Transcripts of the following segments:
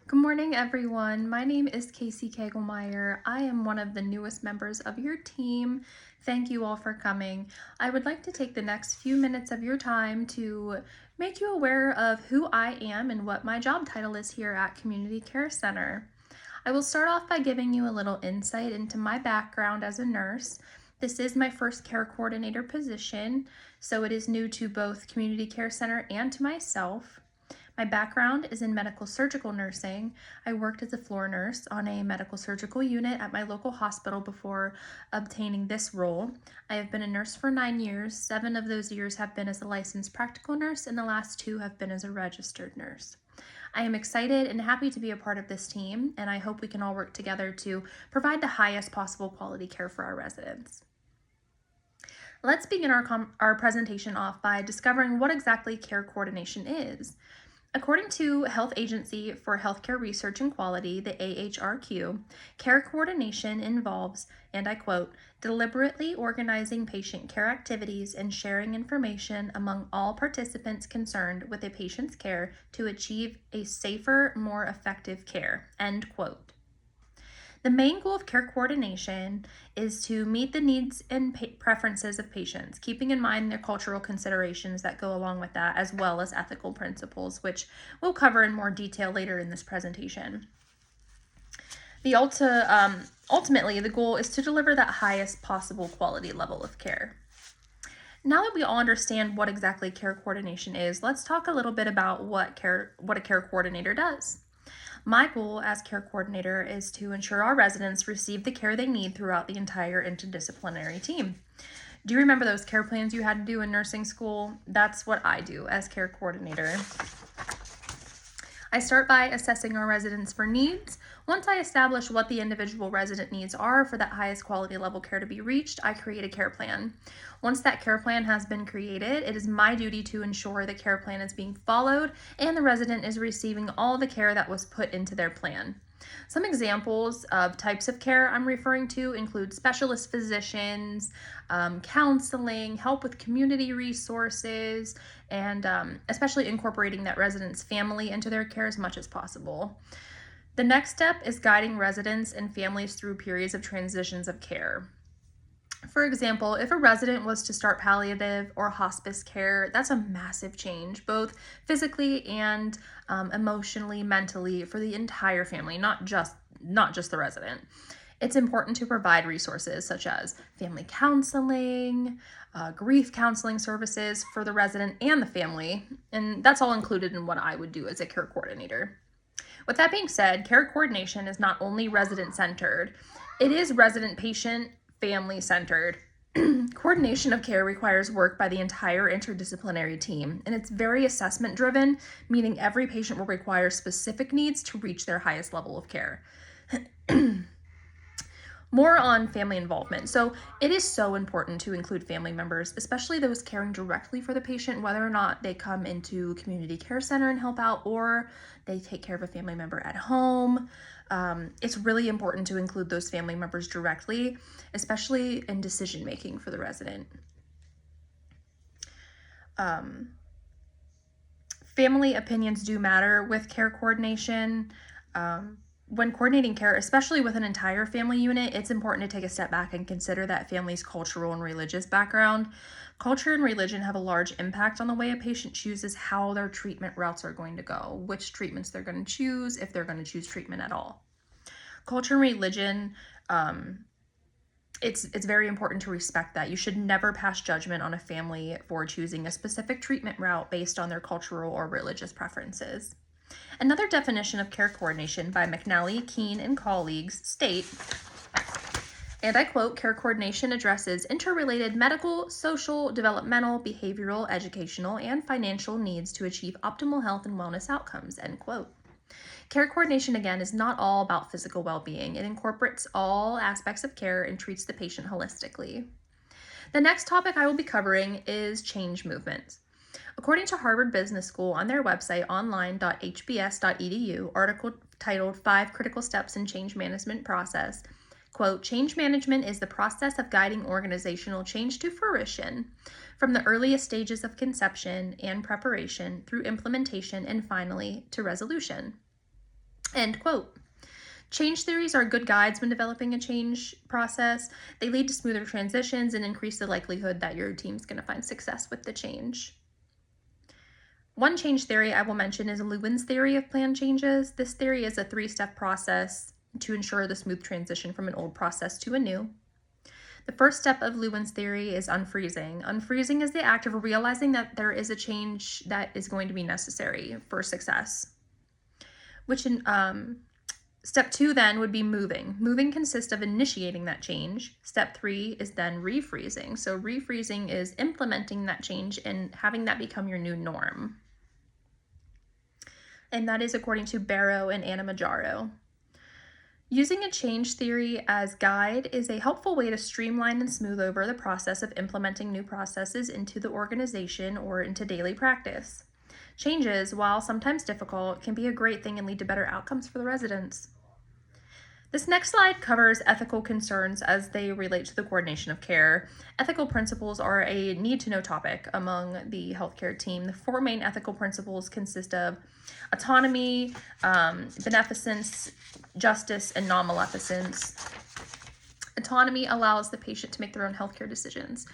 Good morning, everyone. My name is Casey Kagelmeyer. I am one of the newest members of your team. Thank you all for coming. I would like to take the next few minutes of your time to make you aware of who I am and what my job title is here at Community Care Center. I will start off by giving you a little insight into my background as a nurse. This is my first care coordinator position, so it is new to both Community Care Center and to myself. My background is in medical surgical nursing. I worked as a floor nurse on a medical surgical unit at my local hospital before obtaining this role. I have been a nurse for 9 years. 7 of those years have been as a licensed practical nurse, and the last 2 have been as a registered nurse. I am excited and happy to be a part of this team, and I hope we can all work together to provide the highest possible quality care for our residents. Let's begin our presentation off by discovering what exactly care coordination is. According to Health Agency for Healthcare Research and Quality, the AHRQ, care coordination involves, and I quote, deliberately organizing patient care activities and sharing information among all participants concerned with a patient's care to achieve a safer, more effective care, end quote. The main goal of care coordination is to meet the needs and preferences of patients, keeping in mind their cultural considerations that go along with that, as well as ethical principles, which we'll cover in more detail later in this presentation. Ultimately, the goal is to deliver that highest possible quality level of care. Now that we all understand what exactly care coordination is, let's talk a little bit about what a care coordinator does. My goal as care coordinator is to ensure our residents receive the care they need throughout the entire interdisciplinary team. Do you remember those care plans you had to do in nursing school? That's what I do as care coordinator. I start by assessing our residents for needs. Once I establish what the individual resident needs are for that highest quality level care to be reached, I create a care plan. Once that care plan has been created, it is my duty to ensure the care plan is being followed and the resident is receiving all the care that was put into their plan. Some examples of types of care I'm referring to include specialist physicians, counseling, help with community resources, and especially incorporating that resident's family into their care as much as possible. The next step is guiding residents and families through periods of transitions of care. For example, if a resident was to start palliative or hospice care, that's a massive change, both physically and emotionally, mentally, for the entire family, not just the resident. It's important to provide resources such as family counseling, grief counseling services for the resident and the family, and that's all included in what I would do as a care coordinator. With that being said, care coordination is not only resident-centered, it is resident-patient family-centered. Coordination of care requires work by the entire interdisciplinary team, and it's very assessment-driven, meaning every patient will require specific needs to reach their highest level of care. More on family involvement. So it is so important to include family members, especially those caring directly for the patient, whether or not they come into community care center and help out or they take care of a family member at home. It's really important to include those family members directly, especially in decision making for the resident. Family opinions do matter with care coordination. When coordinating care, especially with an entire family unit, it's important to take a step back and consider that family's cultural and religious background. Culture and religion have a large impact on the way a patient chooses how their treatment routes are going to go, which treatments they're going to choose, if they're going to choose treatment at all. Culture and religion, it's very important to respect that. You should never pass judgment on a family for choosing a specific treatment route based on their cultural or religious preferences. Another definition of care coordination by McNally, Keene, and colleagues state, and I quote, care coordination addresses interrelated medical, social, developmental, behavioral, educational, and financial needs to achieve optimal health and wellness outcomes, end quote. Care coordination, again, is not all about physical well-being. It incorporates all aspects of care and treats the patient holistically. The next topic I will be covering is change movements. According to Harvard Business School on their website online.hbs.edu, article titled 5 Critical Steps in Change Management Process, quote, change management is the process of guiding organizational change to fruition from the earliest stages of conception and preparation through implementation and finally to resolution. End quote. Change theories are good guides when developing a change process. They lead to smoother transitions and increase the likelihood that your team's going to find success with the change. One change theory I will mention is Lewin's theory of plan changes. This theory is a 3-step process to ensure the smooth transition from an old process to a new. The first step of Lewin's theory is unfreezing. Unfreezing is the act of realizing that there is a change that is going to be necessary for success. Step 2 then would be moving. Moving consists of initiating that change. Step 3 is then refreezing. So refreezing is implementing that change and having that become your new norm. And that is according to Barrow and Anna-Majaro. Using a change theory as guide is a helpful way to streamline and smooth over the process of implementing new processes into the organization or into daily practice. Changes, while sometimes difficult, can be a great thing and lead to better outcomes for the residents. This next slide covers ethical concerns as they relate to the coordination of care. Ethical principles are a need-to-know topic among the healthcare team. The 4 main ethical principles consist of autonomy, beneficence, justice, and non-maleficence. Autonomy allows the patient to make their own healthcare decisions.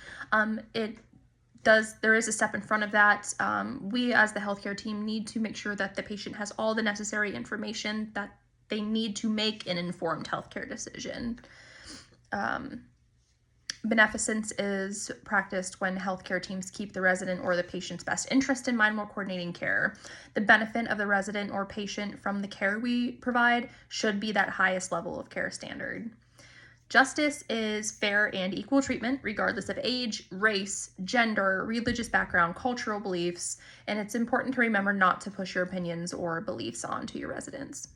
There is a step in front of that. We as the healthcare team need to make sure that the patient has all the necessary information that they need to make an informed healthcare decision. Beneficence is practiced when healthcare teams keep the resident or the patient's best interest in mind while coordinating care. The benefit of the resident or patient from the care we provide should be that highest level of care standard. Justice is fair and equal treatment regardless of age, race, gender, religious background, cultural beliefs, and it's important to remember not to push your opinions or beliefs onto your residents.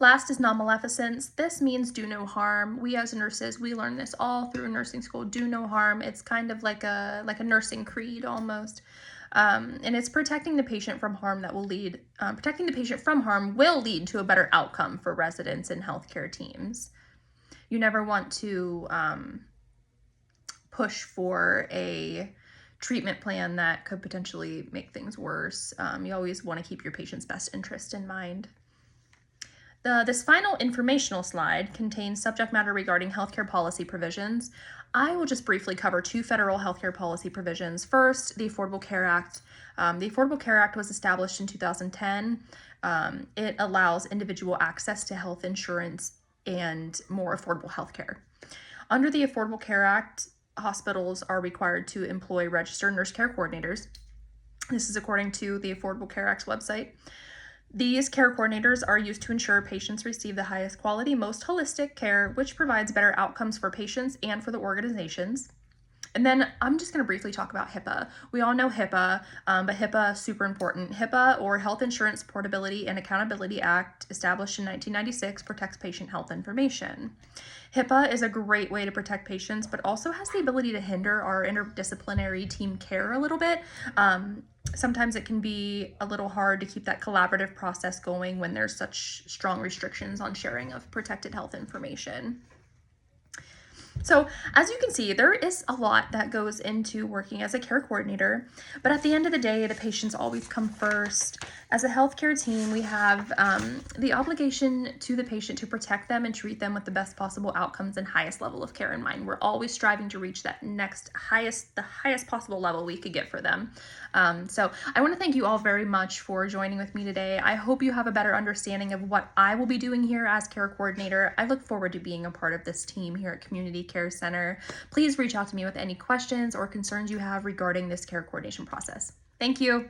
Last is non-maleficence. This means do no harm. We as nurses, we learn this all through nursing school, do no harm. It's kind of like a nursing creed almost. And it's protecting the patient from harm that will lead, protecting the patient from harm will lead to a better outcome for residents and healthcare teams. You never want to push for a treatment plan that could potentially make things worse. You always want to keep your patient's best interest in mind. This final informational slide contains subject matter regarding healthcare policy provisions. I will just briefly cover 2 federal healthcare policy provisions. First, the Affordable Care Act. The Affordable Care Act was established in 2010. It allows individual access to health insurance and more affordable healthcare. Under the Affordable Care Act, hospitals are required to employ registered nurse care coordinators. This is according to the Affordable Care Act's website. These care coordinators are used to ensure patients receive the highest quality, most holistic care, which provides better outcomes for patients and for the organizations. And then I'm just going to briefly talk about HIPAA. We all know HIPAA, but HIPAA is super important. HIPAA, or Health Insurance Portability and Accountability Act, established in 1996, protects patient health information. HIPAA is a great way to protect patients, but also has the ability to hinder our interdisciplinary team care a little bit. Sometimes it can be a little hard to keep that collaborative process going when there's such strong restrictions on sharing of protected health information. So as you can see, there is a lot that goes into working as a care coordinator, but at the end of the day, the patients always come first. As a healthcare team, we have the obligation to the patient to protect them and treat them with the best possible outcomes and highest level of care in mind. We're always striving to reach that the highest possible level we could get for them. So I want to thank you all very much for joining with me today. I hope you have a better understanding of what I will be doing here as care coordinator. I look forward to being a part of this team here at Community Care Center. Please reach out to me with any questions or concerns you have regarding this care coordination process. Thank you.